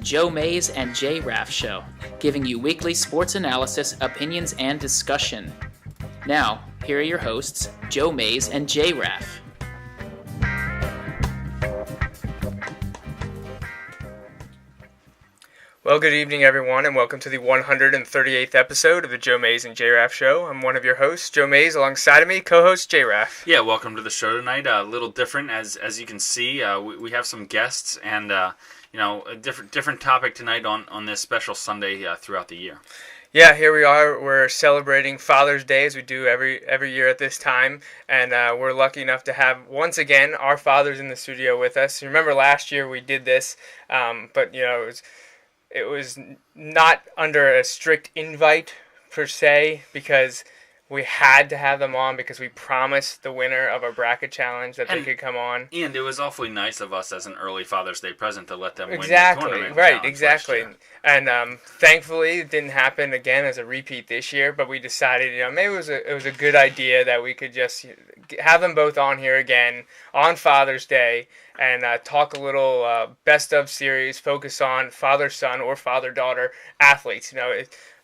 Joe Mays and J-Raff Show, giving you weekly sports analysis, opinions, and discussion. Now, here are your hosts, Joe Mays and J-Raff. Well, good evening, everyone, and welcome to the 138th episode of the Joe Mays and J-Raff Show. I'm one of your hosts, Joe Mays, alongside of me, co-host J-Raff. Yeah, welcome to the show tonight. A little different, as you can see. We have some guests and a different topic tonight on this special Sunday throughout the year. Yeah, here we are. We're celebrating Father's Day, as we do every year at this time, and we're lucky enough to have, once again, our fathers in the studio with us. You remember last year we did this, but, it was not under a strict invite, per se, because we had to have them on because we promised the winner of our bracket challenge that they could come on. And it was awfully nice of us as an early Father's Day present to let them win the tournament. Right, exactly. And thankfully, it didn't happen again as a repeat this year, but we decided, maybe it was a good idea that we could just have them both on here again on Father's Day and talk a little best of series, focus on father-son or father-daughter athletes.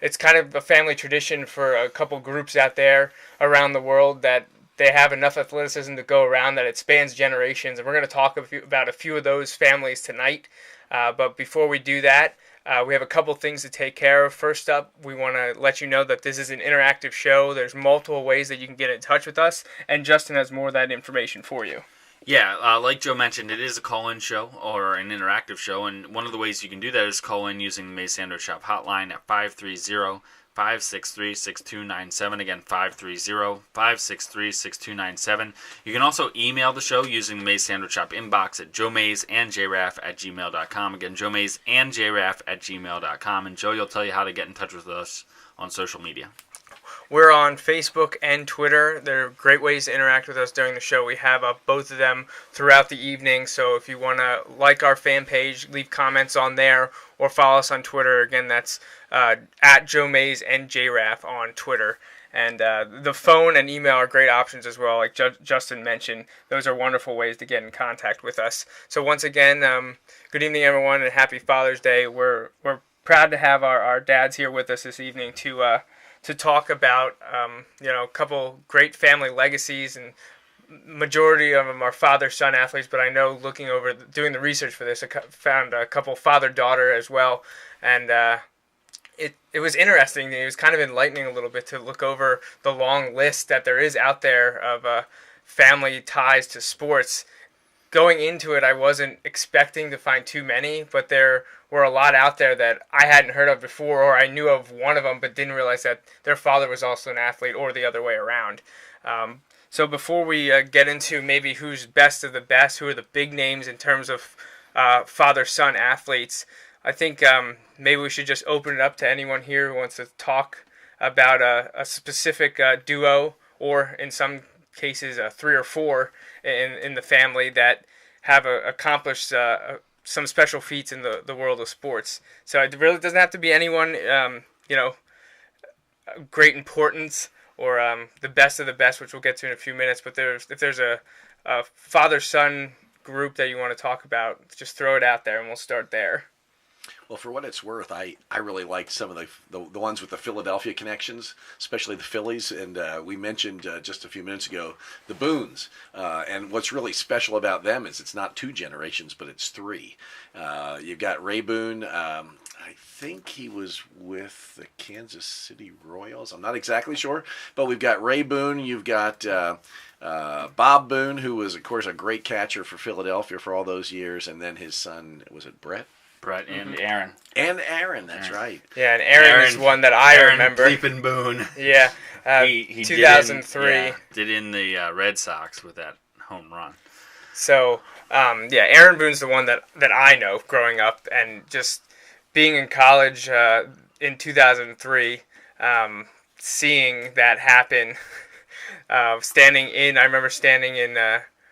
It's kind of a family tradition for a couple groups out there around the world that they have enough athleticism to go around that it spans generations. And we're going to talk about a few of those families tonight. But before we do that, we have a couple things to take care of. First up, we want to let you know that this is an interactive show. There's multiple ways that you can get in touch with us, and Justin has more of that information for you. Yeah, like Joe mentioned, it is a call-in show or an interactive show, and one of the ways you can do that is call in using the Mays Sandwich Shop hotline at 530-563-6297. Again, 530-563-6297. You can also email the show using the Mays Sandwich Shop inbox at joemaysandjraff@gmail.com. Again, joemaysandjraff@gmail.com. And Joe, you'll tell you how to get in touch with us on social media. We're on Facebook and Twitter. They're great ways to interact with us during the show. We have both of them throughout the evening, so if you want to like our fan page, leave comments on there, or follow us on Twitter. Again, that's at Joe Mays and J-Raff on Twitter. And the phone and email are great options as well, like Justin mentioned. Those are wonderful ways to get in contact with us. So once again, good evening, everyone, and happy Father's Day. We're proud to have our dads here with us this evening to talk about, a couple great family legacies, and majority of them are father-son athletes, but I know doing the research for this, I found a couple father-daughter as well, and it was interesting. It was kind of enlightening a little bit to look over the long list that there is out there of family ties to sports. Going into it, I wasn't expecting to find too many, but there were a lot out there that I hadn't heard of before, or I knew of one of them but didn't realize that their father was also an athlete, or the other way around. So before we get into maybe who's best of the best, who are the big names in terms of father-son athletes, I think maybe we should just open it up to anyone here who wants to talk about a specific duo, or in some cases 3 or 4 in the family that have accomplished some special feats in the world of sports. So it really doesn't have to be anyone, great importance, or the best of the best, which we'll get to in a few minutes. But if there's a father-son group that you want to talk about, just throw it out there, and we'll start there. Well, for what it's worth, I really like some of the ones with the Philadelphia connections, especially the Phillies. And we mentioned just a few minutes ago the Boones. And what's really special about them is it's not 2 generations, but it's 3. You've got Ray Boone. I think he was with the Kansas City Royals. I'm not exactly sure. But we've got Ray Boone. You've got Bob Boone, who was, of course, a great catcher for Philadelphia for all those years. And then his son, was it Brett? Brett and Aaron. And Aaron, that's right. Yeah, and Aaron is one that I remember. Aaron Boone. Yeah, he 2003. Did in the Red Sox with that home run. So, Aaron Boone's the one that I know growing up, and just being in college in 2003, seeing that happen, I remember standing in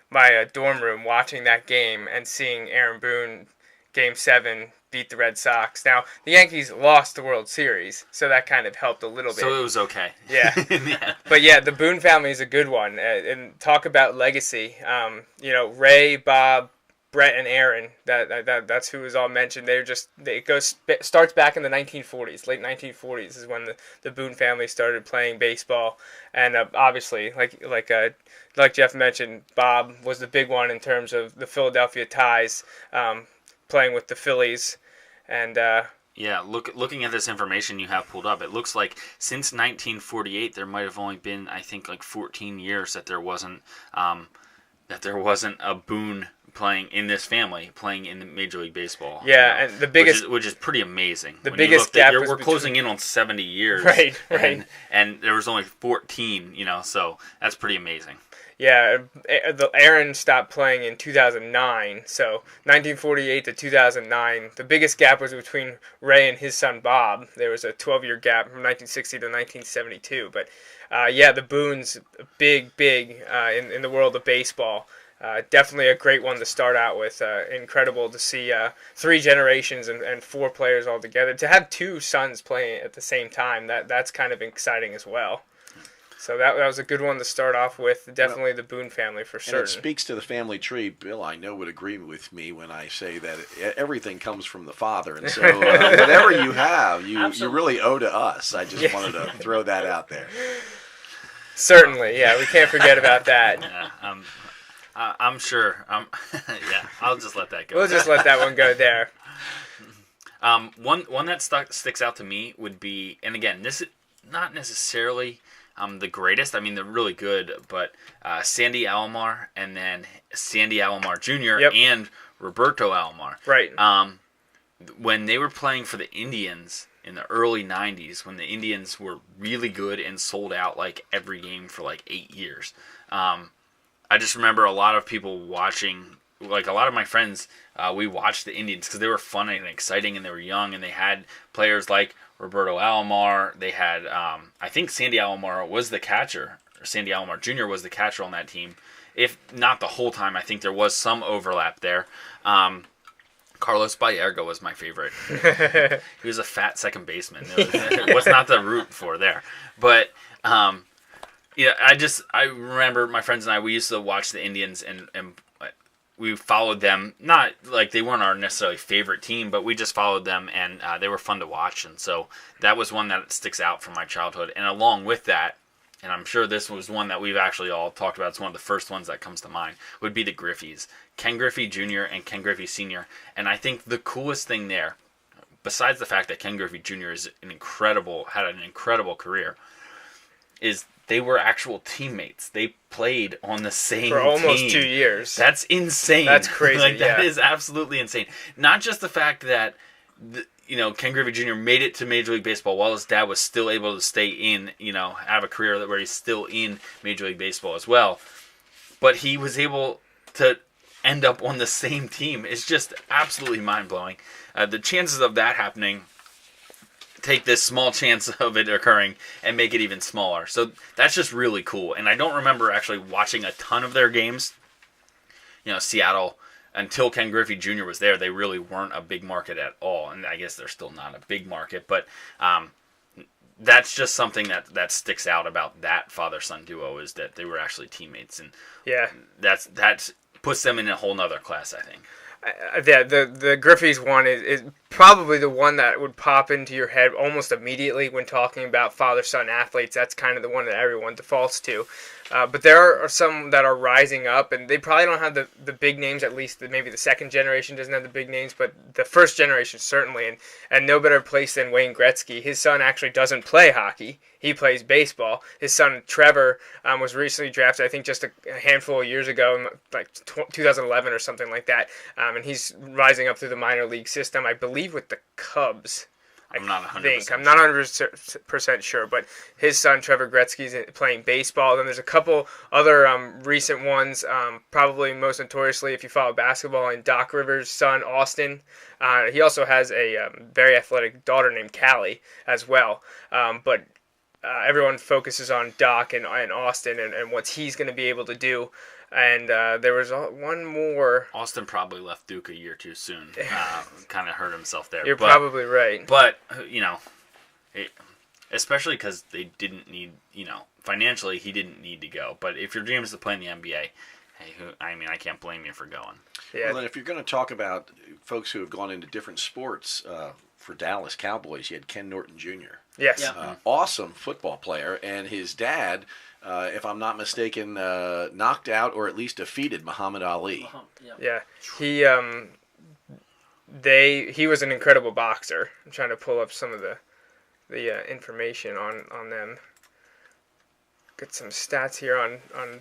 my dorm room watching that game and seeing Aaron Boone, Game 7, beat the Red Sox. Now, the Yankees lost the World Series, so that kind of helped a little bit. So it was okay. Yeah. Yeah. But yeah, the Boone family is a good one. And talk about legacy. Ray, Bob, Brett and Aaron. That's who was all mentioned. Starts back in the 1940s. Late 1940s is when the Boone family started playing baseball, and obviously, like Jeff mentioned, Bob was the big one in terms of the Philadelphia ties, playing with the Phillies, and. Yeah, looking at this information you have pulled up, it looks like since 1948 there might have only been, I think, like 14 years that there wasn't a Boone playing in this family playing in Major League Baseball. Yeah, and the biggest, which is pretty amazing. The biggest gap we're closing in on 70 years, right? And there was only 14, so that's pretty amazing. Yeah, Aaron stopped playing in 2009, so 1948 to 2009. The biggest gap was between Ray and his son Bob. There was a 12-year gap from 1960 to 1972. But the Boones, big in the world of baseball. Definitely a great one to start out with. Incredible to see 3 generations and 4 players all together. To have 2 sons playing at the same time, that's kind of exciting as well. So that was a good one to start off with. Definitely the Boone family for certain. And it speaks to the family tree. Bill, I know, would agree with me when I say that everything comes from the father. And so whatever you have, you really owe to us. I just wanted to throw that out there. Certainly, yeah. We can't forget about that. Yeah, I'm sure. Yeah, I'll just let that go. We'll just let that one go there. One that sticks out to me would be, and again, this is not necessarily the greatest. I mean, they're really good, but Sandy Alomar and then Sandy Alomar Jr. Yep. and Roberto Alomar. Right. When they were playing for the Indians in the early 90s, when the Indians were really good and sold out like every game for like 8 years, I just remember a lot of people watching, like a lot of my friends, we watched the Indians because they were fun and exciting and they were young and they had players like Roberto Alomar. They had, I think Sandy Alomar was the catcher. Or Sandy Alomar Jr. was the catcher on that team. If not the whole time, I think there was some overlap there. Carlos Baerga was my favorite. He was a fat second baseman. It was not the root for there. But, I remember my friends and I, we used to watch the Indians and we followed them, not like they weren't our necessarily favorite team, but we just followed them, and they were fun to watch. And so that was one that sticks out from my childhood. And along with that, and I'm sure this was one that we've actually all talked about, it's one of the first ones that comes to mind, would be the Griffeys. Ken Griffey Jr. and Ken Griffey Sr. And I think the coolest thing there, besides the fact that Ken Griffey Jr. had an incredible career, is they were actual teammates. They played on the same team. For almost 2 years. That's insane. That's crazy, That is absolutely insane. Not just the fact that, Ken Griffey Jr. made it to Major League Baseball while his dad was still able to stay in, have a career where he's still in Major League Baseball as well. But he was able to end up on the same team. It's just absolutely mind-blowing. The chances of that happening, take this small chance of it occurring and make it even smaller. So that's just really cool. And I don't remember actually watching a ton of their games. Seattle, until Ken Griffey Jr. was there, they really weren't a big market at all. And I guess they're still not a big market. But that's just something that sticks out about that father-son duo, is that they were actually teammates. And yeah, that puts them in a whole nother class, I think. The Griffeys one is probably the one that would pop into your head almost immediately when talking about father-son athletes. That's kind of the one that everyone defaults to. But there are some that are rising up, and they probably don't have the big names, at least maybe the second generation doesn't have the big names, but the first generation certainly, and no better place than Wayne Gretzky. His son actually doesn't play hockey. He plays baseball. His son, Trevor, was recently drafted, I think just a handful of years ago, like 2011 or something like that, and he's rising up through the minor league system, I believe with the Cubs. I'm not 100%. I'm not 100% sure, but his son Trevor Gretzky's playing baseball. Then there's a couple other recent ones, probably most notoriously if you follow basketball, and Doc Rivers' son Austin. He also has a very athletic daughter named Callie as well. But everyone focuses on Doc and Austin and what he's going to be able to do. And there was one more. Austin probably left Duke a year too soon. Kind of hurt himself there. You're probably right. But, especially because they didn't need, financially he didn't need to go. But if your dream is to play in the NBA, hey, I can't blame you for going. Yeah. Well, then if you're going to talk about folks who have gone into different sports, for Dallas Cowboys, you had Ken Norton Jr. Yes. Yeah. Awesome football player, and his dad, if I'm not mistaken, knocked out or at least defeated Muhammad Ali. Yeah. He was an incredible boxer. I'm trying to pull up some of the information on them. Get some stats here on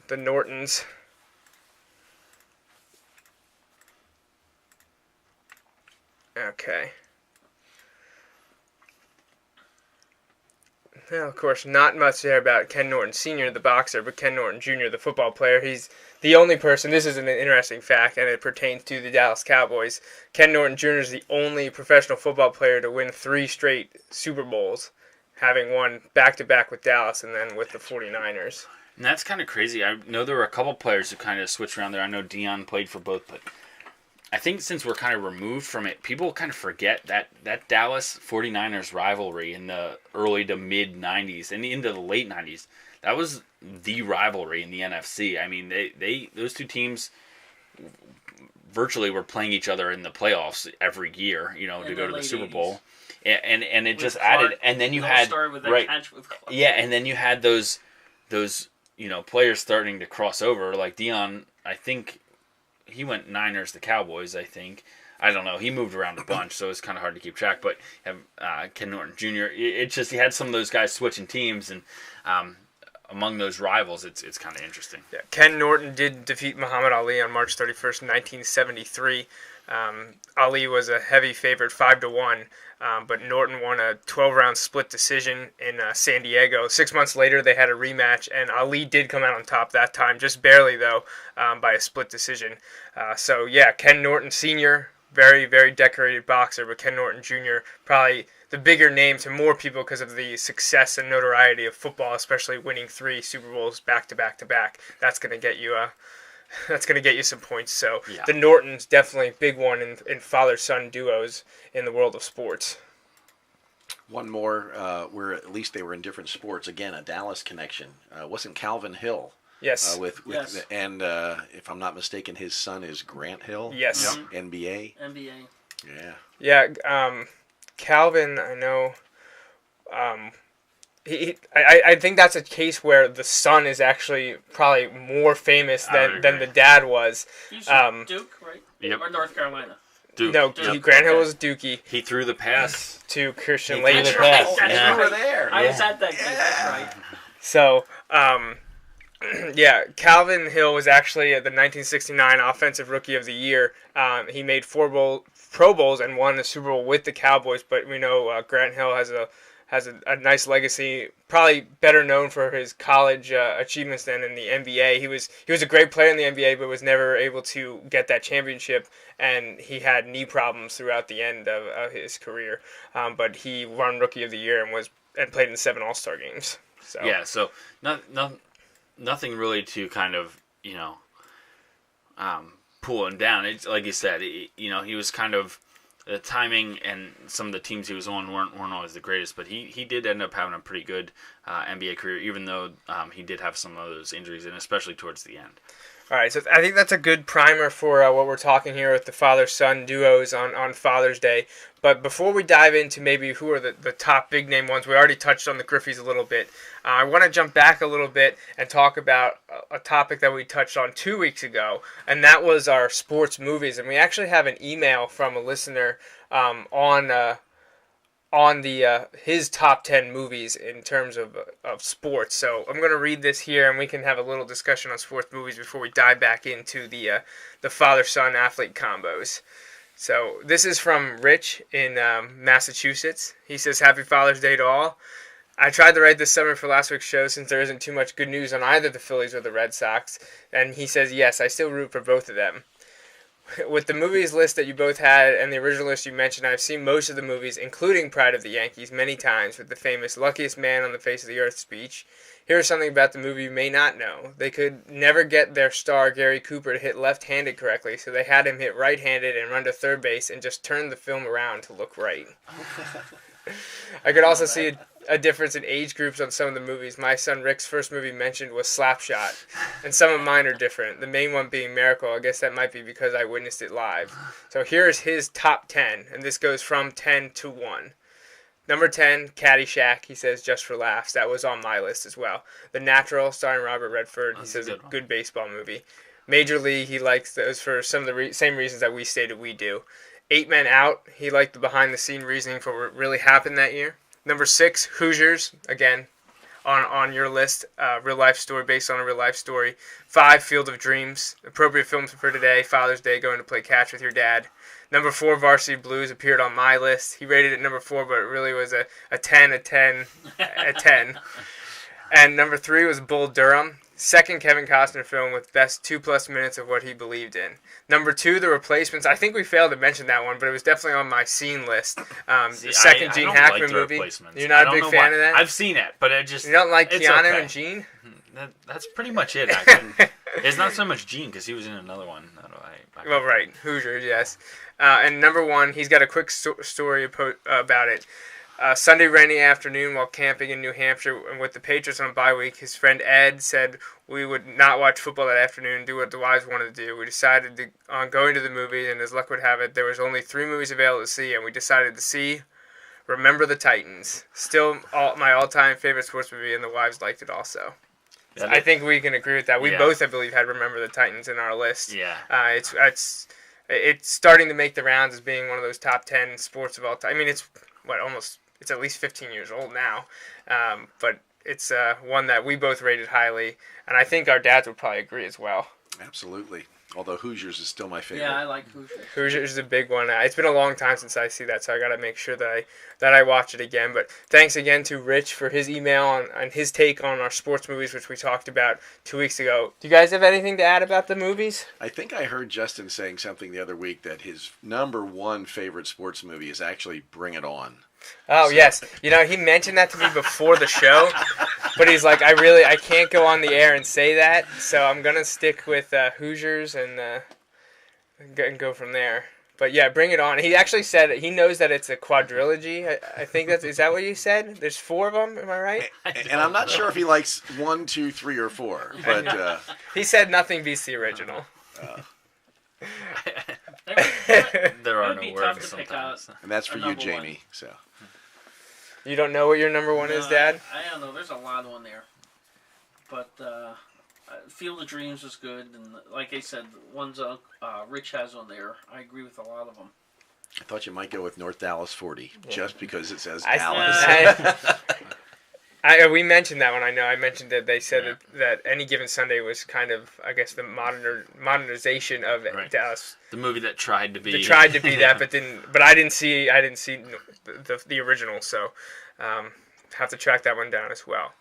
the Nortons. Okay. Well, of course, not much there about Ken Norton Sr., the boxer, but Ken Norton Jr., the football player. He's the only person, this is an interesting fact, and it pertains to the Dallas Cowboys. Ken Norton Jr. is the only professional football player to win 3 straight Super Bowls, having won back-to-back with Dallas and then with the 49ers. And that's kind of crazy. I know there were a couple players who kind of switched around there. I know Dion played for both, but I think since we're kind of removed from it, people kind of forget that Dallas 49ers rivalry in the early to mid 90s and into the late 90s. That was the rivalry in the NFC. I mean, those two teams virtually were playing each other in the playoffs every year, to go to the Super Bowl. And it with just Clark, added, and then you had with that catch with Clark. Yeah, and then you had those players starting to cross over, like Dion. I think he went Niners to Cowboys, I think. I don't know. He moved around a bunch, so it's kind of hard to keep track. But Ken Norton Jr., it's just he had some of those guys switching teams, and among those rivals, it's kind of interesting. Yeah, Ken Norton did defeat Muhammad Ali on March 31st, 1973. Ali was a heavy favorite, 5-1, but Norton won a 12-round split decision in San Diego. 6 months later, they had a rematch, and Ali did come out on top that time, just barely, though, by a split decision. Ken Norton Sr., very, very decorated boxer, but Ken Norton Jr., probably the bigger name to more people because of the success and notoriety of football, especially winning 3 Super Bowls back-to-back-to-back. That's going to get you some points. So yeah. The Nortons, definitely a big one in father-son duos in the world of sports. One more, where at least they were in different sports. Again, a Dallas connection. Wasn't Calvin Hill? Yes. Yes. And if I'm not mistaken, his son is Grant Hill? Yes. NBA? NBA. Yeah. Yeah, Calvin, I know... I think that's a case where the son is actually probably more famous than the dad was. He's from Duke, right? Yep. Or North Carolina? Duke. No, Duke. Grant Hill was Dookie. He threw the pass To Christian He threw Laettner. the pass. That's Yeah. right. You were there. I was at that game. That's right. So, Calvin Hill was actually the 1969 Offensive Rookie of the Year. He made 4 Pro Bowls and won the Super Bowl with the Cowboys, but we know Grant Hill has a nice legacy, probably better known for his college achievements than in the NBA. He was a great player in the NBA, but was never able to get that championship, and he had knee problems throughout the end of his career. But he won Rookie of the Year and played in 7 All-Star games. So. Yeah, so nothing really to kind of pull him down. It's like you said, he was kind of. The timing and some of the teams he was on weren't always the greatest, but he did end up having a pretty good NBA career, even though he did have some of those injuries, and especially towards the end. All right, so I think that's a good primer for what we're talking here with the father-son duos on Father's Day. But before we dive into maybe who are the top big-name ones, we already touched on the Griffeys a little bit. I want to jump back a little bit and talk about a topic that we touched on 2 weeks ago, and that was our sports movies. And we actually have an email from a listener on his top 10 movies in terms of sports. So I'm going to read this here, and we can have a little discussion on sports movies before we dive back into the father-son athlete combos. So this is from Rich in Massachusetts. He says, "Happy Father's Day to all. I tried to write this summer for last week's show since there isn't too much good news on either the Phillies or the Red Sox." And he says, "Yes, I still root for both of them. With the movies list that you both had and the original list you mentioned, I've seen most of the movies, including Pride of the Yankees, many times with the famous luckiest man on the face of the earth speech. Here's something about the movie you may not know. They could never get their star, Gary Cooper, to hit left-handed correctly, so they had him hit right-handed and run to third base and just turn the film around to look right." I could also see a difference in age groups on some of the movies. My son Rick's first movie mentioned was Slapshot, and some of mine are different. The main one being Miracle. I guess that might be because I witnessed it live. So here's his top 10, and this goes from 10 to 1. Number 10, Caddyshack. He says, just for laughs. That was on my list as well. The Natural, starring Robert Redford. He says, a good baseball movie. Major League, he likes those for some of the same reasons that we stated we do. 8 Men Out, he liked the behind-the-scene reasoning for what really happened that year. Number 6, Hoosiers, again, on your list. Real-life story, based on a real-life story. 5, Field of Dreams. Appropriate films for today. Father's Day, going to play catch with your dad. Number 4, Varsity Blues, appeared on my list. He rated it number 4, but it really was a 10, a 10, a 10. And number 3 was Bull Durham. Second Kevin Costner film with best 2+ minutes of what he believed in. Number 2, The Replacements. I think we failed to mention that one, but it was definitely on my scene list. See, The second I Gene don't Hackman like The movie. Replacements. You're not a big fan of that? I've seen it, but it just... You don't like it's Keanu okay. and Gene? That's pretty much it, actually. It's not so much Gene, because he was in another one. Well, right. Hoosiers, yes. And number 1, he's got a quick story about it. Sunday rainy afternoon while camping in New Hampshire and with the Patriots on bye week, his friend Ed said we would not watch football that afternoon and do what the wives wanted to do. We decided on going to the movies, and as luck would have it, there was only 3 movies available to see, and we decided to see Remember the Titans. Still my all-time favorite sports movie, and the wives liked it also. So I think we can agree with that. We both, I believe, had Remember the Titans in our list. Yeah. It's starting to make the rounds as being one of those top 10 sports of all time. I mean, it's at least 15 years old now, but it's one that we both rated highly, and I think our dads would probably agree as well. Absolutely. Although Hoosiers is still my favorite. Yeah, I like Hoosiers. Hoosiers is a big one. It's been a long time since I see that, so I got to make sure that I watch it again. But thanks again to Rich for his email on his take on our sports movies, which we talked about 2 weeks ago. Do you guys have anything to add about the movies? I think I heard Justin saying something the other week that his number 1 favorite sports movie is actually Bring It On. Oh, yes. You know, he mentioned that to me before the show, but he's like, I can't go on the air and say that, so I'm going to stick with Hoosiers and go from there. But yeah, Bring It On. He actually said he knows that it's a quadrilogy. I think is that what you said? There's 4 of them, am I right? And I'm not sure if he likes 1, 2, 3, or 4, but he said nothing beats the original. There are It would be no tough words to pick sometimes. and that's for A you, number Jamie. So You don't know what your number 1 is, Dad? I don't know. There's a lot on there. But Field of Dreams was good. And like I said, the ones Rich has on there, I agree with a lot of them. I thought you might go with North Dallas 40, just because it says I- Dallas. We mentioned that one. I know. I mentioned that they said that Any Given Sunday was kind of, I guess, the modernization of Dallas. The movie that tried to be. They tried to be that, but didn't. But I didn't see the original, so have to track that one down as well.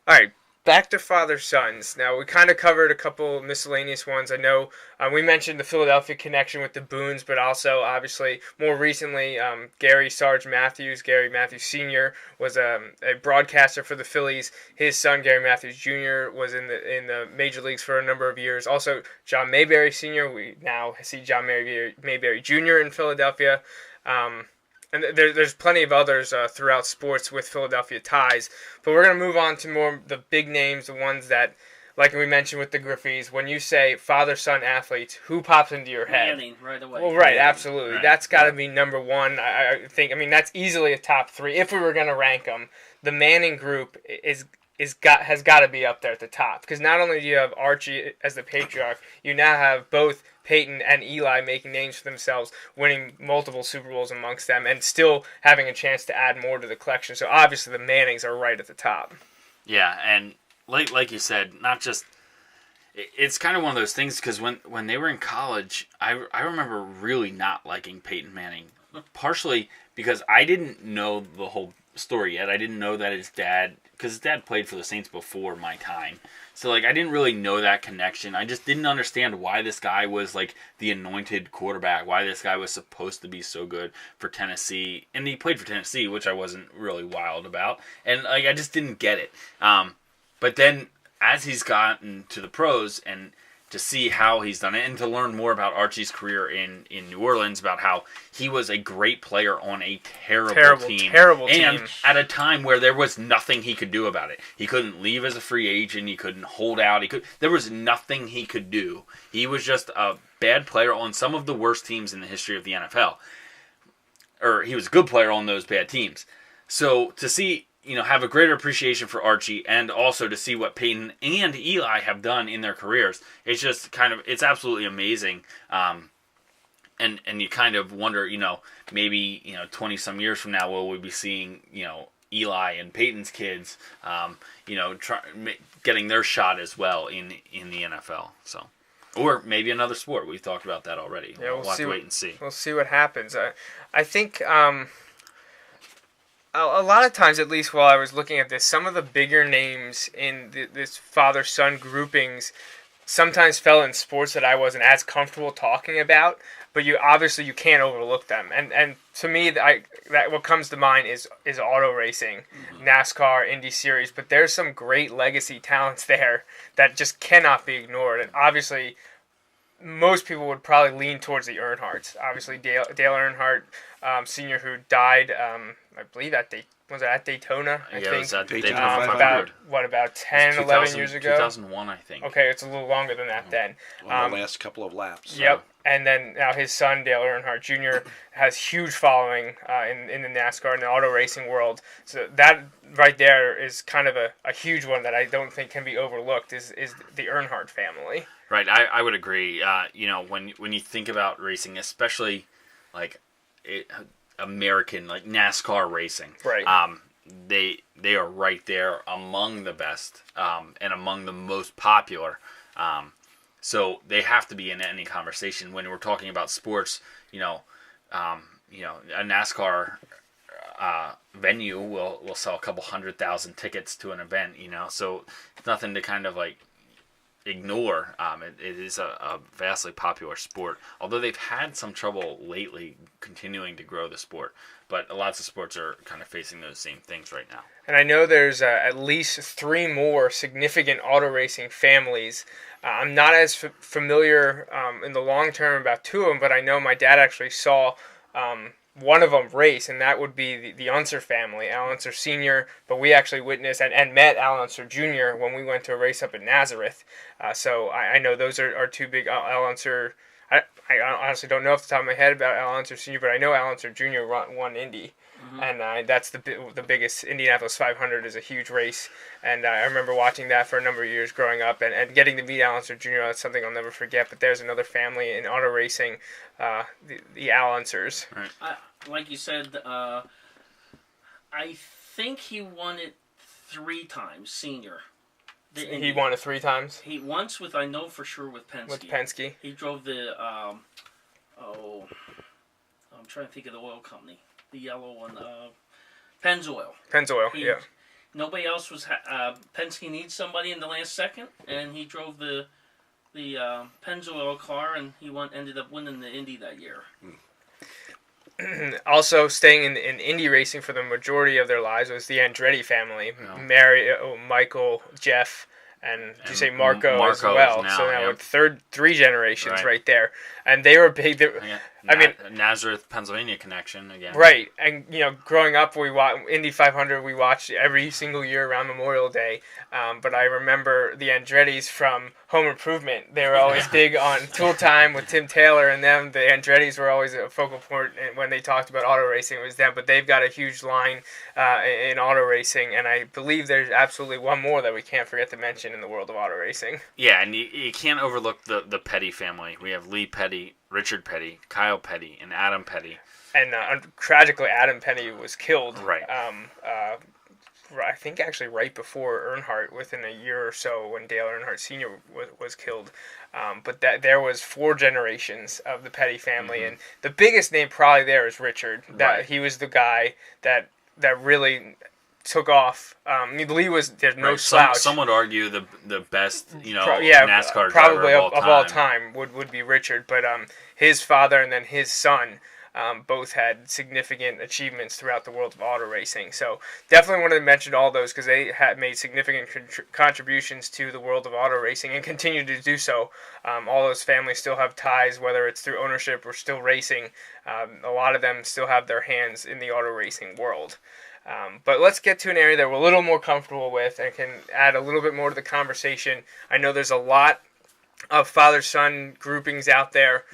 All right, back to Father Sons. Now we kind of covered a couple miscellaneous ones. I know we mentioned the Philadelphia connection with the Boones, but also obviously more recently, Gary Matthews Sr. was a broadcaster for the Phillies. His son Gary Matthews Jr. was in the major leagues for a number of years. Also, John Mayberry Sr. We now see John Mayberry Jr. in Philadelphia. And there's plenty of others throughout sports with Philadelphia ties. But we're going to move on to more the big names, the ones that, like we mentioned with the Griffeys, when you say father-son athletes, who pops into your head? Manning, right away. Well, right, absolutely. Right. That's got to be number 1. I think. I mean, that's easily a top 3. If we were going to rank them, the Manning group has got to be up there at the top. Because not only do you have Archie as the patriarch, you now have both Peyton and Eli making names for themselves, winning multiple Super Bowls amongst them, and still having a chance to add more to the collection. So obviously the Mannings are right at the top. Yeah, and like you said, not just... It's kind of one of those things, because when they were in college, I remember really not liking Peyton Manning. Partially because I didn't know the whole story yet. I didn't know that his dad... Because his dad played for the Saints before my time. So, I didn't really know that connection. I just didn't understand why this guy was, the anointed quarterback. Why this guy was supposed to be so good for Tennessee. And he played for Tennessee, which I wasn't really wild about. And, I just didn't get it. But then, as he's gotten to the pros and to see how he's done it and to learn more about Archie's career in New Orleans, about how he was a great player on a terrible team. And at a time where there was nothing he could do about it. He couldn't leave as a free agent. He couldn't hold out. There was nothing he could do. He was just a bad player on some of the worst teams in the history of the NFL. Or he was a good player on those bad teams. So to see, have a greater appreciation for Archie, and also to see what Peyton and Eli have done in their careers, it's just it's absolutely amazing. And you kind of wonder, maybe 20 some years from now, will we be seeing Eli and Peyton's kids, getting their shot as well in the NFL. So, or maybe another sport. We've talked about that already. Yeah, we'll have to wait and see. We'll see what happens. I think. A lot of times, at least while I was looking at this, some of the bigger names in this father-son groupings sometimes fell in sports that I wasn't as comfortable talking about, but you can't overlook them. And to me, that what comes to mind is auto racing, NASCAR, Indy Series, but there's some great legacy talents there that just cannot be ignored. And obviously, most people would probably lean towards the Earnhardts. Obviously, Dale Earnhardt, Sr., who died, I believe at Daytona? I think. It was at Daytona 500. About 10, 11 years ago? 2001, I think. Okay, it's a little longer than that then. On the last couple of laps. Yep. And then now his son, Dale Earnhardt Jr., has huge following in the NASCAR and the auto racing world. So that right there is kind of a huge one that I don't think can be overlooked is the Earnhardt family. Right, I would agree. When you think about racing, especially like American, like NASCAR racing, right? They are right there among the best and among the most popular. So they have to be in any conversation when we're talking about sports. A NASCAR venue will sell a couple 100,000 tickets to an event. So it's nothing to kind of like ignore. It is a vastly popular sport, although they've had some trouble lately continuing to grow the sport. But lots of sports are kind of facing those same things right now. And I know there's at least 3 more significant auto racing families. I'm not as familiar in the long term about 2 of them, but I know my dad actually saw one of them race, and that would be the Unser family, Al Unser Sr., but we actually witnessed and met Al Unser Jr. when we went to a race up in Nazareth. So I know those are 2 big Al Unser. I honestly don't know off the top of my head about Al Unser Sr., but I know Al Unser Jr. won Indy. And that's the biggest. Indianapolis 500 is a huge race, and I remember watching that for a number of years growing up, and getting to meet Al Unser Jr. That's something I'll never forget. But there's another family in auto racing, the Al Unsers. Right. Like you said, I think he won it 3 times, senior. He won it 3 times? He once with, I know for sure, with Penske. With Penske? He drove the, I'm trying to think of the oil company. The yellow one, Pennzoil. Pennzoil, yeah. Nobody else was, Penske needs somebody in the last second, and he drove the Pennzoil car, and he ended up winning the Indy that year. Also, staying in Indy racing for the majority of their lives was the Andretti family. Yeah. Mary, Michael, Jeff, and did you say Marco as well? Now, so now 3 generations right there. And they were big. Nazareth, Pennsylvania connection again. Right. And, growing up, we watched Indy 500, we watched every single year around Memorial Day. But I remember the Andrettis from Home Improvement. They were always big on Tool Time with Tim Taylor and them. The Andrettis were always a focal point when they talked about auto racing. It was them. But they've got a huge line in auto racing. And I believe there's absolutely one more that we can't forget to mention in the world of auto racing. Yeah, and you can't overlook the Petty family. We have Lee Petty, Richard Petty, Kyle Petty, and Adam Petty. And tragically, Adam Petty was killed. Right. I think actually right before Earnhardt, within a year or so, when Dale Earnhardt Sr. was killed. But that there was 4 generations of the Petty family, and the biggest name probably there is Richard. He was the guy that really took off. Lee was there's no slouch. Some would argue the best NASCAR probably driver of all time would be Richard, but his father and then his son both had significant achievements throughout the world of auto racing. So definitely wanted to mention all those because they had made significant contributions to the world of auto racing and continue to do so. All those families still have ties, whether it's through ownership or still racing. A lot of them still have their hands in the auto racing world. But let's get to an area that we're a little more comfortable with and can add a little bit more to the conversation. I know there's a lot of father-son groupings out there,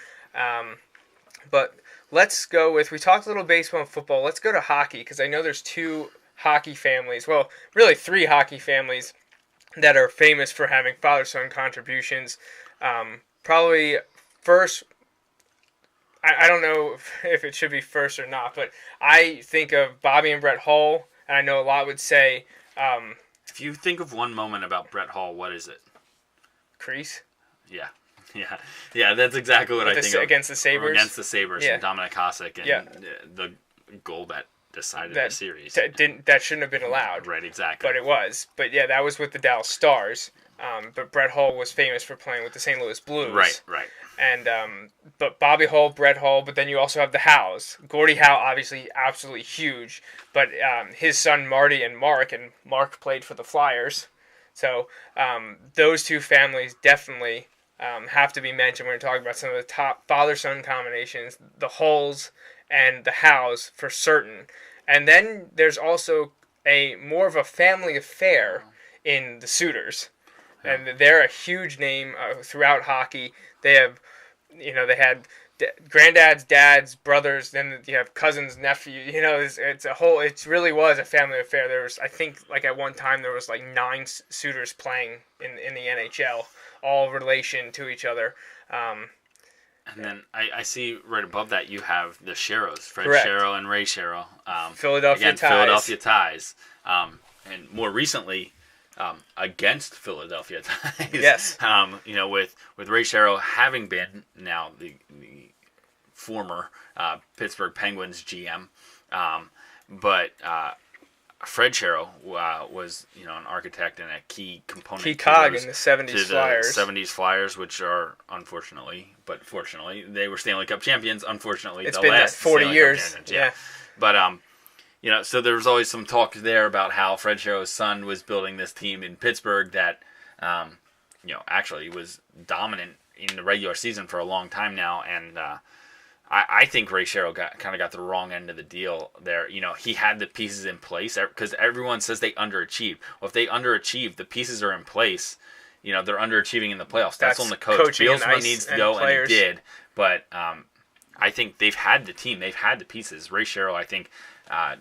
but let's go with, we talked a little baseball and football, let's go to hockey, because I know there's two hockey families, well, really three hockey families that are famous for having father-son contributions. Probably first, I don't know if it should be first or not, but I think of Bobby and Brett Hull, and I know a lot would say... if you think of one moment about Brett Hull, what is it? Crease? Yeah, that's exactly what I think of. Against the Sabres? Against the Sabres, Yeah. and Dominic Hasek, and the goal that decided the series. That shouldn't have been allowed. Right, exactly. But it was. But yeah, that was with the Dallas Stars. But Brett Hull was famous for playing with the St. Louis Blues. Right. And but Bobby Hull, Brett Hull, but then you also have the Howes. Gordie Howe, obviously, absolutely huge. But his son Marty and Mark played for the Flyers. So those two families definitely have to be mentioned when we're talking about some of the top father-son combinations, the Hulls and the Howes for certain. And then there's also a more of a family affair in the Suitors. Yeah. And they're a huge name throughout hockey. They have, they had granddads, dads, brothers, then you have cousins, nephews. It really was a family affair. There was, I think, like at one time there was like 9 Suitors playing in the NHL, all relation to each other. And then I see right above that you have the Sherros, Fred Correct. Sherro and Ray Sherro. Philadelphia ties. And more recently, against Philadelphia ties. Yes. With Ray Sherro having been now the former Pittsburgh Penguins GM, but Fred Sherro was an architect and a key component, key cog in the 70s Flyers. 70s Flyers, which are unfortunately, but fortunately, they were Stanley Cup champions. Unfortunately, it's the been last 40 Stanley years. Cup champions. Yeah. But so there was always some talk there about how Fred Sherro's son was building this team in Pittsburgh that, actually was dominant in the regular season for a long time now, and I think Ray Sherro got the wrong end of the deal there. He had the pieces in place because everyone says they underachieve. Well, if they underachieve, the pieces are in place. They're underachieving in the playoffs. That's on the coach. Bielsa needs to go, and he did. But I think they've had the team. They've had the pieces. Ray Sherro, I think,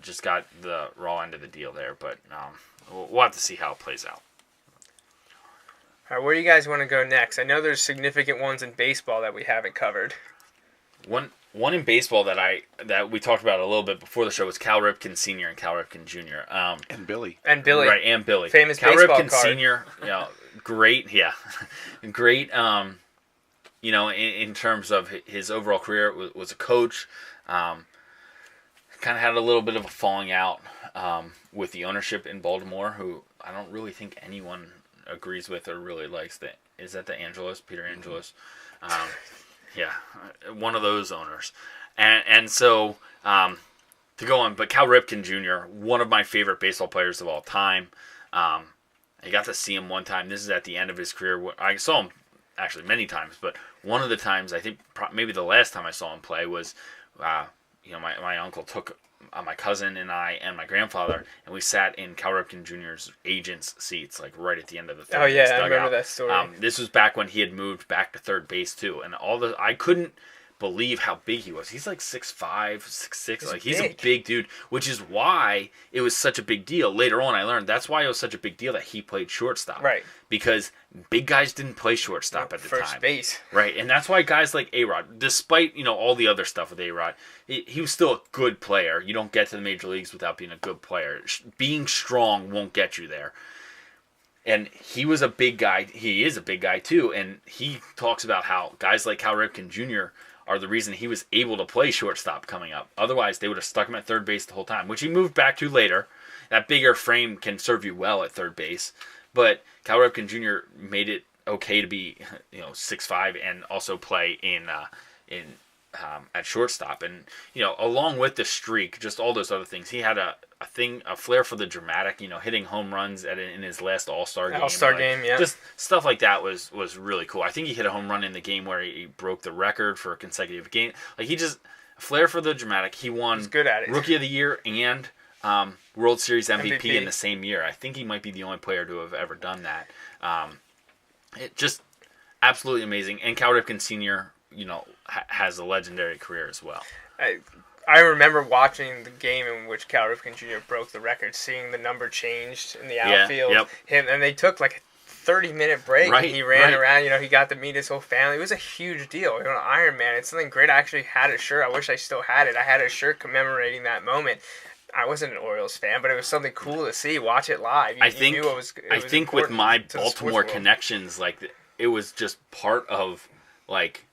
just got the raw end of the deal there. But we'll have to see how it plays out. All right, where do you guys want to go next? I know there's significant ones in baseball that we haven't covered. One in baseball that we talked about a little bit before the show was Cal Ripken Sr. and Cal Ripken Jr. And Billy. Right, and Billy. Famous Cal baseball Ripken card. Sr., great, yeah. Great, in terms of his overall career, was a coach. Kind of had a little bit of a falling out with the ownership in Baltimore, who I don't really think anyone agrees with or really likes. Is that the Angelos, Peter Angelos? Yeah, one of those owners. And so, to go on, but Cal Ripken Jr., one of my favorite baseball players of all time. I got to see him one time. This is at the end of his career. I saw him actually many times, but one of the times, I think maybe the last time I saw him play was, my uncle took my cousin and I and my grandfather, and we sat in Cal Ripken Jr.'s agent's seats, like right at the end of the third base dugout. I remember that story. This was back when he had moved back to third base too, and I couldn't believe how big he was. He's like 6'5", 6'6", he's a big dude, which is why it was such a big deal. Later on, I learned that's why it was such a big deal that he played shortstop, right? Because big guys didn't play shortstop at the time. First base, right? And that's why guys like A-Rod, despite all the other stuff with A-Rod, he was still a good player. You don't get to the major leagues without being a good player. Being strong won't get you there. And he was a big guy. He is a big guy too. And he talks about how guys like Cal Ripken Jr. are the reason he was able to play shortstop coming up. Otherwise, they would have stuck him at third base the whole time, which he moved back to later. That bigger frame can serve you well at third base. But Cal Ripken Jr. made it okay to be 6'5" and also play in at shortstop, and along with the streak, just all those other things, he had a flair for the dramatic. Hitting home runs in his last All-Star game. All-Star game, yeah. Just stuff like that was really cool. I think he hit a home run in the game where he broke the record for a consecutive game. Like he just flair for the dramatic. He won He's good at it. Rookie of the Year and World Series MVP in the same year. I think he might be the only player to have ever done that. It just absolutely amazing. And Cal Ripken Sr., has a legendary career as well. I remember watching the game in which Cal Ripken Jr. broke the record, seeing the number changed in the outfield. And they took like a 30-minute break. Right, and he ran around. He got to meet his whole family. It was a huge deal. Iron Man. It's something great. I actually had a shirt. I wish I still had it. I had a shirt commemorating that moment. I wasn't an Orioles fan, but it was something cool to see. Watch it live. I think with my Baltimore connections, like it was just part of like.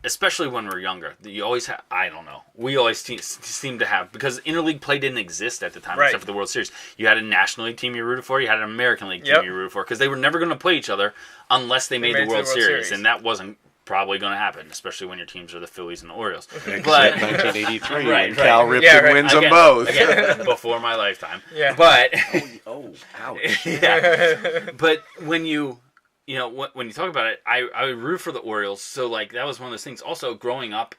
Especially when we're younger, you always have. I don't know. We always seem to have, because interleague play didn't exist at the time, except for the World Series. You had a National League team you rooted for. You had an American League team you rooted for, because they were never going to play each other unless they made the World Series, and that wasn't probably going to happen, especially when your teams are the Phillies and the Orioles. But 1983, when Cal Ripken wins them both. Again, before my lifetime. Yeah. But ouch. Yeah. But when you. When you talk about it, I would root for the Orioles. So, like, that was one of those things. Also, growing up,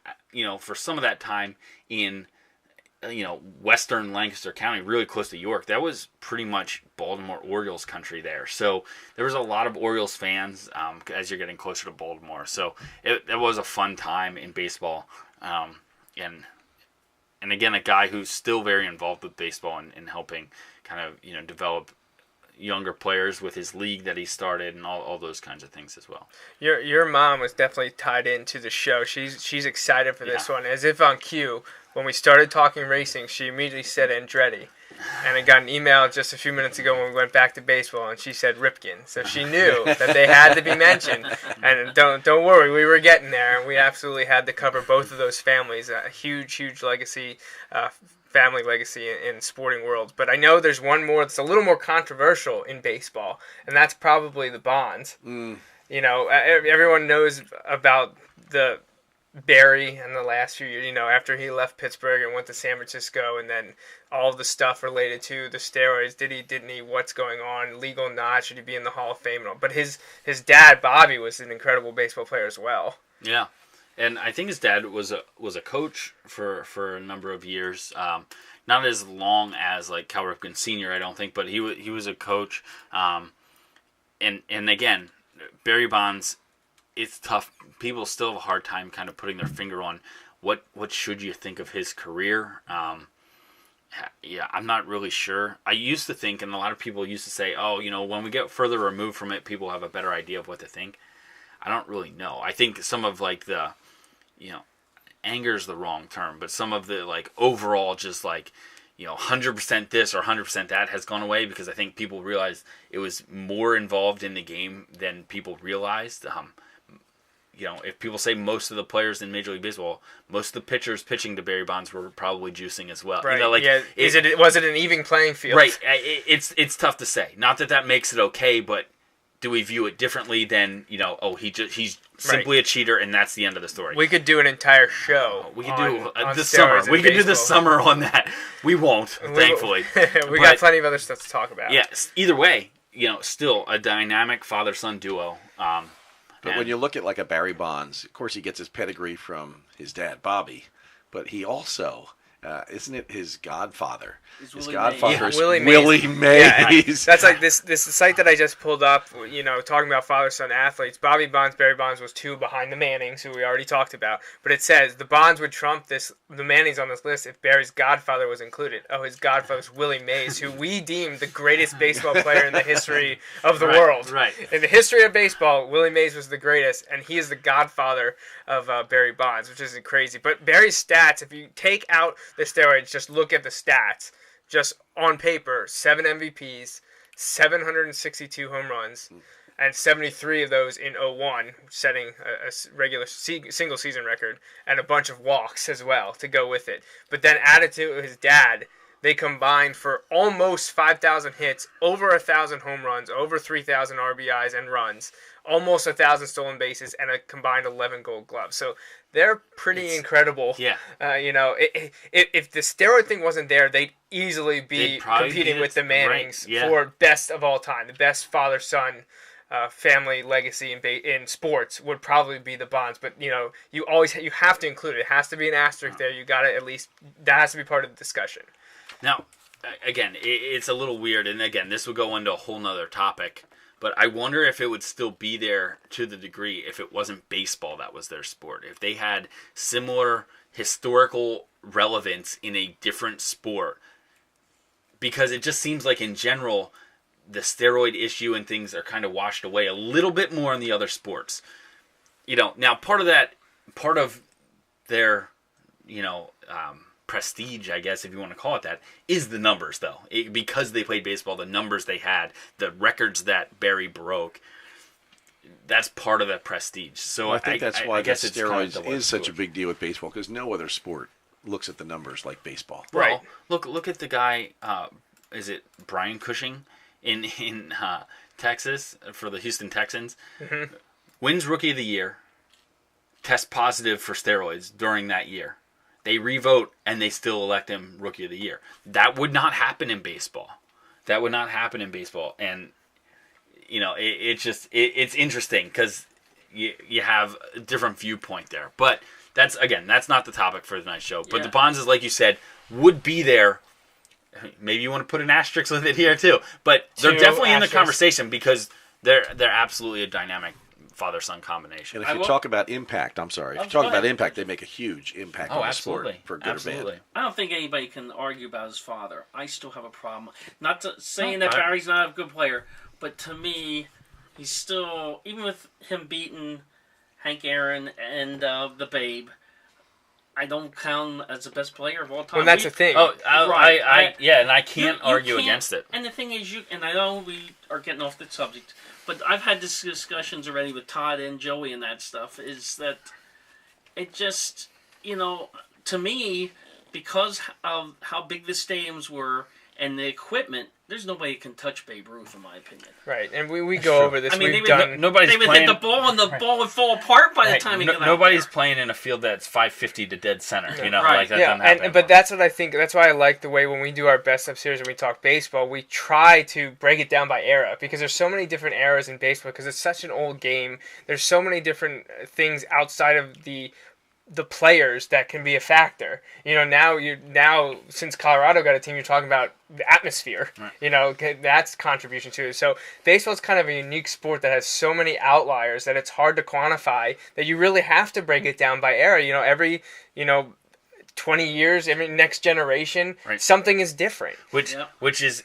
for some of that time in, western Lancaster County, really close to York, that was pretty much Baltimore Orioles country there. So, there was a lot of Orioles fans as you're getting closer to Baltimore. So, it was a fun time in baseball. And again, a guy who's still very involved with baseball and helping kind of, develop younger players with his league that he started and all those kinds of things as well. Your mom was definitely tied into the show. She's excited for this one. As if on cue, when we started talking racing, she immediately said Andretti. And I got an email just a few minutes ago when we went back to baseball, and she said Ripken. So she knew that they had to be mentioned. And don't worry, we were getting there, and we absolutely had to cover both of those families. A huge legacy, family legacy in sporting worlds. But I know there's one more that's a little more controversial in baseball, and that's probably the Bonds. Everyone knows about the Barry in the last few years, after he left Pittsburgh and went to San Francisco, and then all of the stuff related to the steroids. Didn't he, what's going on, legal, not, should he be in the Hall of Fame and all. But his dad, Bobby, was an incredible baseball player as well. Yeah. And I think his dad was a coach for a number of years, not as long as like Cal Ripken Sr. I don't think, but he was a coach. And again, Barry Bonds, it's tough. People still have a hard time kind of putting their finger on what should you think of his career. Yeah, I'm not really sure. I used to think, and a lot of people used to say, when we get further removed from it, people have a better idea of what to think. I don't really know. I think some of like the anger is the wrong term, but some of the like overall just like, 100% this or 100% that has gone away, because I think people realized it was more involved in the game than people realized. If people say most of the players in Major League Baseball, most of the pitchers pitching to Barry Bonds were probably juicing as well. Right. Was it an even playing field? Right. It's tough to say. Not that makes it okay, but do we view it differently than, he's simply a cheater and that's the end of the story? We could do an entire show. We could do this summer. We could do this summer on that. We won't, thankfully. we got plenty of other stuff to talk about. Yes. Either way, still a dynamic father-son duo. But when you look at like a Barry Bonds, of course he gets his pedigree from his dad, Bobby, but he also, isn't it his godfather? His godfather is Willie Mays. That's like this site that I just pulled up, talking about father-son athletes. Bobby Bonds, Barry Bonds was 2 behind the Mannings, who we already talked about. But it says the Bonds would trump the Mannings on this list if Barry's godfather was included. Oh, his godfather was Willie Mays, who we deem the greatest baseball player in the history of the world. Right. In the history of baseball, Willie Mays was the greatest, and he is the godfather of Barry Bonds, which is crazy. But Barry's stats, if you take out the steroids, just look at the stats. Just on paper, 7 MVPs, 762 home runs, and 73 of those in 01, setting a regular single season record, and a bunch of walks as well to go with it. But then added to his dad, they combined for almost 5,000 hits, over 1,000 home runs, over 3,000 RBIs and runs, almost 1,000 stolen bases, and a combined 11 Gold Gloves. So they're pretty incredible. Yeah. If the steroid thing wasn't there, they'd easily be probably competing with the Mannings right, yeah. for best of all time. The best father-son family legacy in sports would probably be the Bonds. But you have to include it. It has to be an asterisk there. You got to at least that has to be part of the discussion. Now, again, it's a little weird, and again, this would go into a whole nother topic. But I wonder if it would still be there to the degree if it wasn't baseball that was their sport. If they had similar historical relevance in a different sport. Because it just seems like in general, the steroid issue and things are kind of washed away a little bit more in the other sports. Now part of their, prestige, I guess, if you want to call it that, is the numbers, though. Because they played baseball, the numbers they had, the records that Barry broke, that's part of that prestige. So I think that's why I guess steroids kind of is such a big deal with baseball, because no other sport looks at the numbers like baseball. Right. Well, look at the guy, is it Brian Cushing in Texas for the Houston Texans? Mm-hmm. Wins Rookie of the Year, tests positive for steroids during that year. They revote, and they still elect him Rookie of the Year. That would not happen in baseball. And, it's interesting because you have a different viewpoint there. But that's not the topic for tonight's show. But the Bonds, is like you said, would be there. Maybe you want to put an asterisk with it here, too. But they're definitely in the conversation because they're absolutely a dynamic father-son combination. And if you talk about impact, they make a huge impact on the sport for good or bad. I don't think anybody can argue about his father. I still have a problem. Not saying that Barry's not a good player, but to me, he's still, even with him beating Hank Aaron and the Babe, I don't count him as the best player of all time. Well, that's the thing. Oh, and I can't argue against it. And the thing is, and I know we are getting off the subject, but I've had these discussions already with Todd and Joey and that stuff, is that it just, to me, because of how big the stadiums were and the equipment, there's nobody can touch Babe Ruth, in my opinion. Right, and we go over this. I mean, We've done. Nobody's they would playing, hit the ball, and the ball would fall apart by the time he got out nobody's there. playing in a field that's 550 to dead center. Right. Like that doesn't happen but that's what I think. That's why I like the way when we do our best of series and we talk baseball, we try to break it down by era because there's so many different eras in baseball because it's such an old game. There's so many different things outside of the players that can be a factor. Now since Colorado got a team, you're talking about the atmosphere. Right. That's contribution to it. So baseball's kind of a unique sport that has so many outliers that it's hard to quantify, that you really have to break it down by era. Every 20 years, every next generation, right, something is different. Which is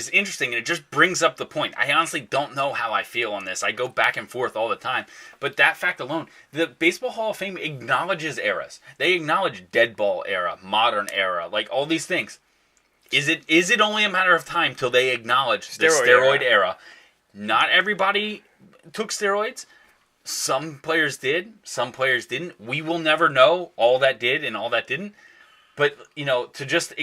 interesting, and it just brings up the point. I honestly don't know how I feel on this. I go back and forth all the time. But that fact alone, the Baseball Hall of Fame acknowledges eras. They acknowledge dead ball era, modern era, like all these things. Is it only a matter of time till they acknowledge the steroid era? Not everybody took steroids. Some players did, some players didn't. We will never know all that did and all that didn't. But, to just...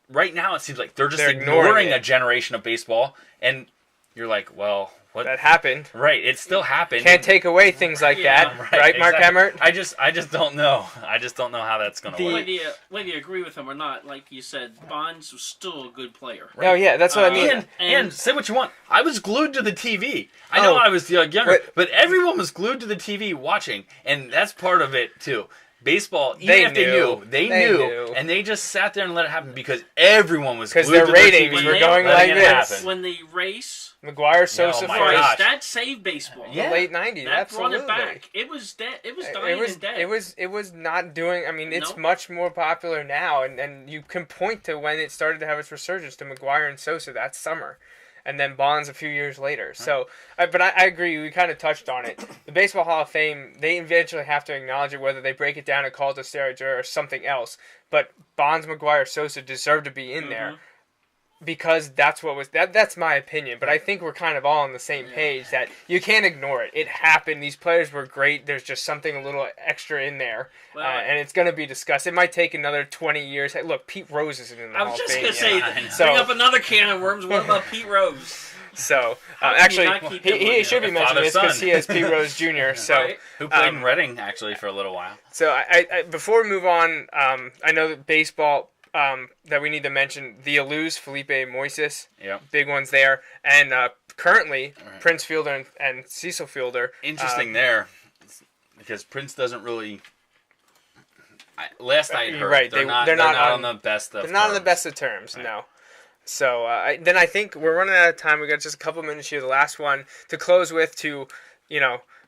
right now, it seems like they're ignoring a generation of baseball. And you're like, well, what? That happened. Right, it still happened. Can't take away things like that. Right, Mark Emmert? I just don't know. I just don't know how that's going to work. Whether you agree with him or not, like you said, Bonds was still a good player. Right? Oh, yeah, that's what I mean. And say what you want. I was glued to the TV. I know I was younger, but everyone was glued to the TV watching, and that's part of it, too. Baseball, even if they knew, and they just sat there and let it happen because everyone was glued to their ratings were going like this. When they race... McGuire, Sosa, that saved baseball. The late '90s, that absolutely. brought it back. It was dead. It was dying and dead. It was not doing. I mean, it's much more popular now, and you can point to when it started to have its resurgence to McGuire and Sosa that summer, and then Bonds a few years later. So, but I agree. We kind of touched on it. The Baseball Hall of Fame, they eventually have to acknowledge it, whether they break it down and call it a steroid or something else. But Bonds, McGuire, Sosa deserve to be in there. because that's what was that's my opinion, but I think we're kind of all on the same page that you can't ignore it. It happened. These players were great. There's just something a little extra in there, and it's going to be discussed. It might take another 20 years. Hey, look, Pete Rose is in the Hall of Fame. I was just going to say, bring up another can of worms. What about Pete Rose? So actually, he should be mentioning this because he has Pete Rose Jr. So Right. Who played in Reading actually for a little while. So I before we move on, I know that baseball. That we need to mention the Alous, Felipe Moises, big ones there, and currently Prince Fielder and Cecil Fielder. Interesting there, because Prince doesn't really. Last I heard, right, they're not on the best of. They're not on the best of terms, right. No. So then I think we're running out of time. We got just a couple minutes here. The last one to close with to,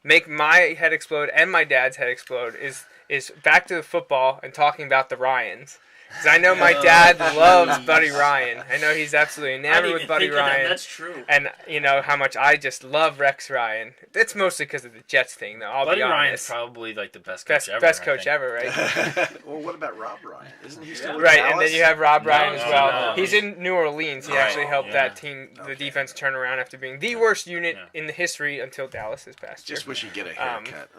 make my head explode and my dad's head explode is back to the football and talking about the Ryans. Because I know my dad loves Buddy Ryan. I know he's absolutely enamored with Buddy Ryan. That's true. And you know how much I just love Rex Ryan. It's mostly because of the Jets thing, though. I'll be honest. Buddy Ryan's probably like the best coach ever. Best coach ever, right? Well, what about Rob Ryan? Isn't he still right? Dallas? And then you have Rob Ryan as well. No. He's in New Orleans. He actually helped that team, the defense, turn around after being the worst unit in the history until Dallas this past year. Just wish he'd get a haircut.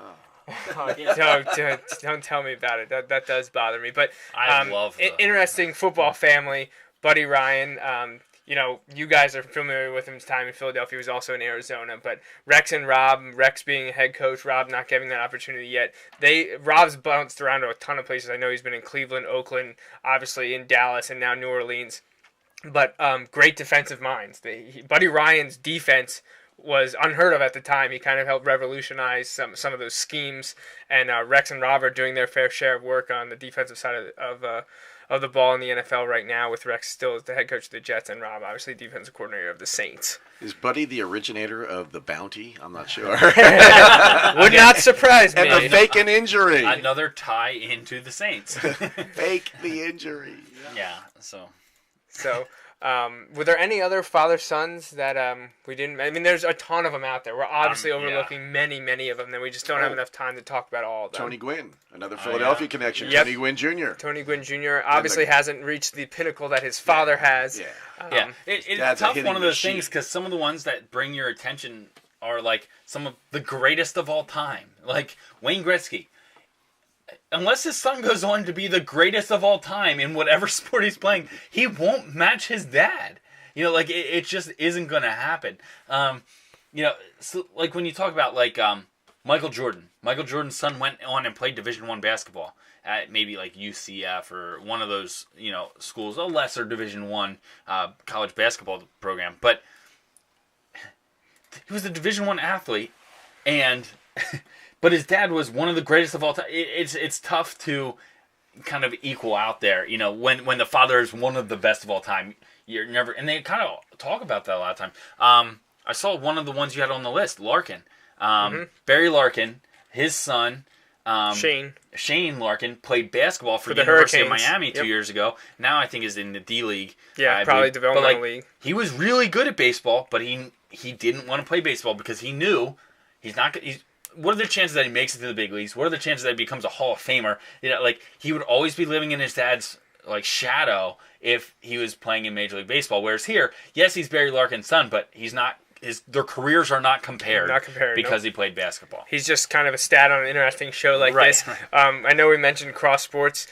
Don't tell me about it. That does bother me. But I love interesting football family. Buddy Ryan. You guys are familiar with his time in Philadelphia. He was also in Arizona. But Rex and Rob, Rex being a head coach, Rob not getting that opportunity yet. Rob's bounced around to a ton of places. I know he's been in Cleveland, Oakland, obviously in Dallas, and now New Orleans. But great defensive minds. Buddy Ryan's defense was unheard of at the time. He kind of helped revolutionize some of those schemes, and Rex and Rob are doing their fair share of work on the defensive side of the ball in the NFL right now, with Rex still as the head coach of the Jets and Rob obviously defensive coordinator of the Saints. Is Buddy the originator of the bounty? I'm not sure. Would not surprise me. And the fake an injury. Another tie into the Saints. Fake the injury. Yeah. So. Were there any other father-sons that we didn't... I mean, there's a ton of them out there. We're obviously overlooking many of them, and we just don't have enough time to talk about all of them. Tony Gwynn, another Philadelphia connection. Yep. Tony Gwynn Jr. Tony Gwynn Jr. obviously hasn't reached the pinnacle that his father has. Yeah. It's tough, one of those things, because some of the ones that bring your attention are like some of the greatest of all time. Like Wayne Gretzky. Unless his son goes on to be the greatest of all time in whatever sport he's playing, he won't match his dad. It just isn't going to happen. So like when you talk about Michael Jordan. Michael Jordan's son went on and played Division I basketball at maybe like UCF or one of those, schools, a lesser Division I college basketball program. But he was a Division I athlete, and... But his dad was one of the greatest of all time. It's tough to kind of equal out there, when the father is one of the best of all time. You're never, and they kind of talk about that a lot of time. I saw one of the ones you had on the list, Larkin, Barry Larkin, his son, Shane Larkin played basketball for the University of Miami 2 years ago. Now I think is in the D League. Yeah, probably developmental league. He was really good at baseball, but he didn't want to play baseball because he knew he's not. What are the chances that he makes it to the big leagues? What are the chances that he becomes a Hall of Famer? He would always be living in his dad's shadow if he was playing in Major League Baseball. Whereas here, yes, he's Barry Larkin's son, but he's not. Their careers are not compared. Because he played basketball. He's just kind of a stat on an interesting show like this. I know we mentioned cross sports.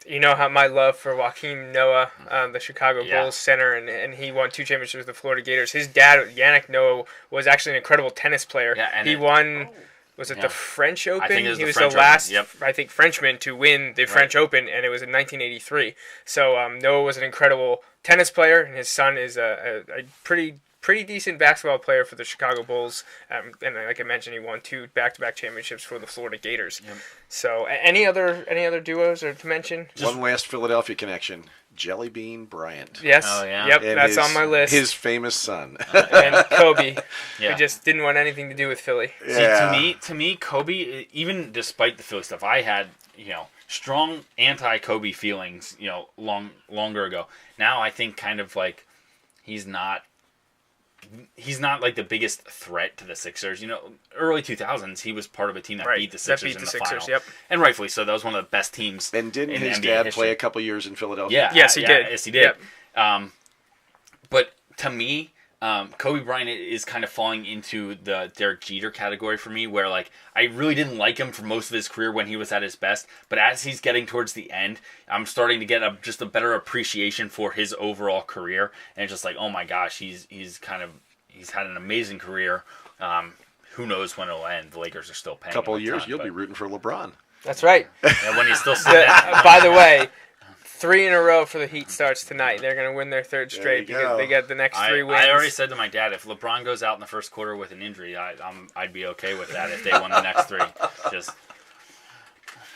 You know how my love for Joakim Noah, the Chicago Bulls center, and he won 2 championships with the Florida Gators. His dad, Yannick Noah, was actually an incredible tennis player. Yeah, and he won. Was it the French Open? I think it was he was French the last, Open. Yep. I think, Frenchman to win the French Open, and it was in 1983. So Noah was an incredible tennis player, and his son is a pretty decent basketball player for the Chicago Bulls. And like I mentioned, he won 2 back-to-back championships for the Florida Gators. Yep. So any other duos or to mention? One last Philadelphia connection. Jelly Bean Bryant. Yes. Oh, yeah. Yep, and that's on my list. His famous son. And Kobe, who just didn't want anything to do with Philly. Yeah. See, to me, Kobe, even despite the Philly stuff, I had, strong anti-Kobe feelings, longer ago. Now I think kind of like he's not like the biggest threat to the Sixers. Early 2000s, he was part of a team that beat the Sixers in the final. Yep. And rightfully so. That was one of the best teams. And didn't in his NBA dad history. play a couple years in Philadelphia? Yeah. Yes, he did. Yes, he did. Yep. But to me, Kobe Bryant is kind of falling into the Derek Jeter category for me, where like I really didn't like him for most of his career when he was at his best, but as he's getting towards the end, I'm starting to get just a better appreciation for his overall career, and it's just like, oh my gosh, he's had an amazing career. Who knows when it'll end? The Lakers are still paying. A couple of him a years, ton, you'll but- be rooting for LeBron. That's right. Yeah, when he's still sitting. By the way, 3 in a row for the Heat starts tonight. They're going to win their 3rd straight you because go. they get the next 3 wins. I already said to my dad, if LeBron goes out in the first quarter with an injury, I'd be okay with that if they won the next 3.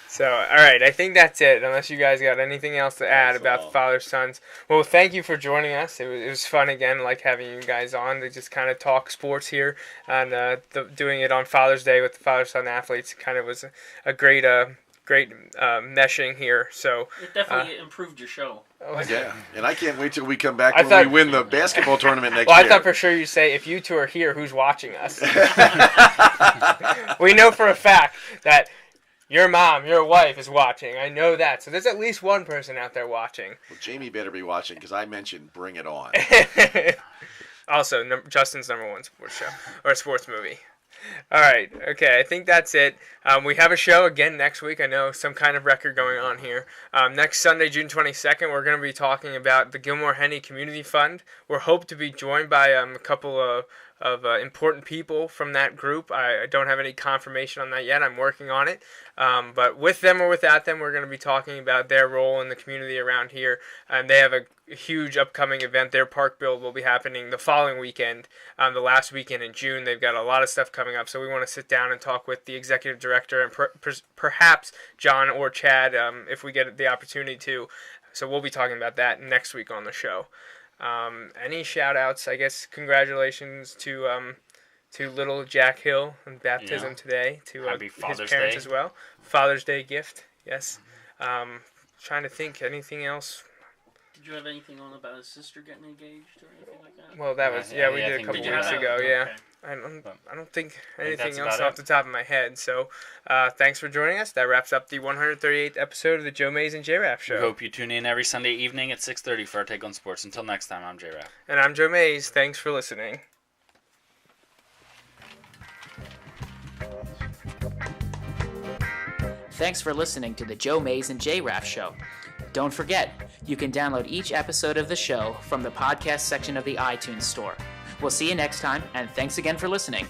So, all right, I think that's it, unless you guys got anything else to add That's about all. the father-sons. Well, thank you for joining us. It was fun again, like having you guys on to just kind of talk sports here, and doing it on Father's Day with the father-son athletes kind of was a great meshing here. So It definitely improved your show. Yeah, and I can't wait till we come back I when thought- we win the basketball tournament next Well, I year. thought for sure you'd say, if you two are here, who's watching us? We know for a fact that your mom, your wife, is watching. I know that. So there's at least one person out there watching. Well, Jamie better be watching because I mentioned Bring It On. Also, Justin's #1 sports show, or sports movie. All right, okay, I think that's it. We have a show again next week. I know some kind of record going on here. Next Sunday, June 22nd, we're going to be talking about the Gilmore-Henny Community Fund. We're hoped to be joined by a couple of important people from that group. I don't have any confirmation on that yet. I'm working on it. But with them or without them, we're going to be talking about their role in the community around here. And they have a huge upcoming event. Their park build will be happening the following weekend, the last weekend in June. They've got a lot of stuff coming up, so we want to sit down and talk with the executive director and perhaps John or Chad if we get the opportunity to. So we'll be talking about that next week on the show. Any shout outs? I guess congratulations to little Jack Hill on baptism Yeah. today, to Happy his Father's parents Day. as well. Father's Day gift, yes. Trying to think anything else. Did you have anything on about his sister getting engaged or anything like that? Well, that was Yeah, we I did a think couple we Did you weeks have ago. that? Yeah, Okay. I don't think that's anything else about off the top of my head. So, thanks for joining us. That wraps up the 138th episode of the Joe Mays and J-Raff We Show. hope you tune in every Sunday evening at 6:30 for our take on sports. Until next time, I'm J-Raff. And I'm Joe Mays. Thanks for listening. Thanks for listening to the Joe Mays and J-Raff Show. Don't forget, you can download each episode of the show from the podcast section of the iTunes Store. We'll see you next time, and thanks again for listening.